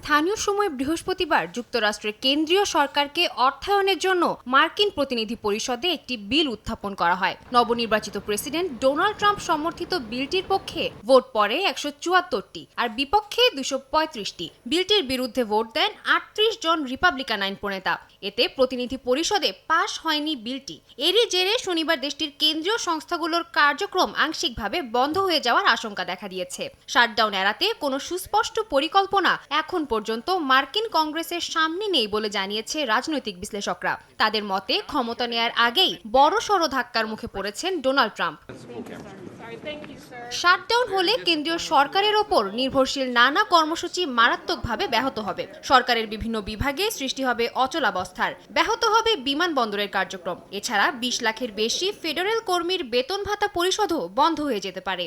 স্থানীয় সময় বৃহস্পতিবার যুক্তরাষ্ট্রের কেন্দ্রীয় সরকারকে অর্থায়নের জন্য মার্কিন প্রতিনিধি পরিষদে একটি বিল উত্থাপন করা হয়। নবনির্বাচিত প্রেসিডেন্ট ডোনাল্ড ট্রাম্প সমর্থিত বিলটির পক্ষে ভোট পড়ে 174টি আর বিপক্ষে 235টি। বিলটির বিরুদ্ধে ভোট দেন 38 জন রিপাবলিকান আইন প্রণেতা। এতে প্রতিনিধি পরিষদে পাশ হয়নি বিলটি। এরই জেরে শনিবার দেশটির কেন্দ্রীয় সংস্থাগুলোর কার্যক্রম আংশিকভাবে বন্ধ হয়ে যাওয়ার আশঙ্কা দেখা দিয়েছে। শাটডাউন এড়াতে কোনো সুস্পষ্ট পরিকল্পনা এখন পর্যন্ত মার্কিন কংগ্রেসের সামনে নেই বলে জানিয়েছে রাজনৈতিক বিশ্লেষকরা। তাদের মতে ক্ষমতা নেয়ার আগেই বড়সড় ধাক্কার মুখে পড়েছেন ডোনাল্ড ট্রাম্প। শাটডাউন হলে কেন্দ্রীয় সরকারের ওপর নির্ভরশীল নানা কর্মসূচি মারাত্মকভাবে ব্যাহত হবে। সরকারের বিভিন্ন বিভাগে সৃষ্টি হবে অচলাবস্থার, ব্যাহত হবে বিমানবন্দরের কার্যক্রম। এছাড়া 20 লাখের বেশি ফেডারেল কর্মীর বেতন ভাতা পরিশোধও বন্ধ হয়ে যেতে পারে।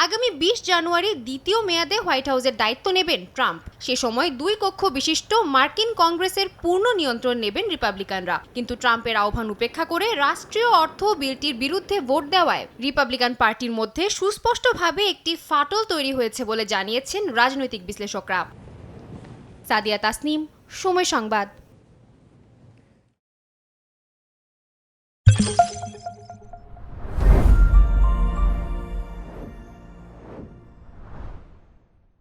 আগামী 20 জানুয়ারি দ্বিতীয় মেয়াদে হোয়াইট হাউসের দায়িত্ব নেবেন ট্রাম্প। সে সময় 2 কক্ষ বিশিষ্ট মার্কিন কংগ্রেসের পূর্ণ নিয়ন্ত্রণ নেবেন রিপাবলিকানরা। কিন্তু ট্রাম্পের আহ্বান উপেক্ষা করে রাষ্ট্রীয় অর্থ বিলটির বিরুদ্ধে ভোট দেওয়ায় রিপাবলিকান পার্টির মধ্যে সুস্পষ্টভাবে একটি ফাটল তৈরি হয়েছে বলে জানিয়েছেন রাজনৈতিক বিশ্লেষকরা। সাদিয়া তাসনিম, সময় সংবাদ।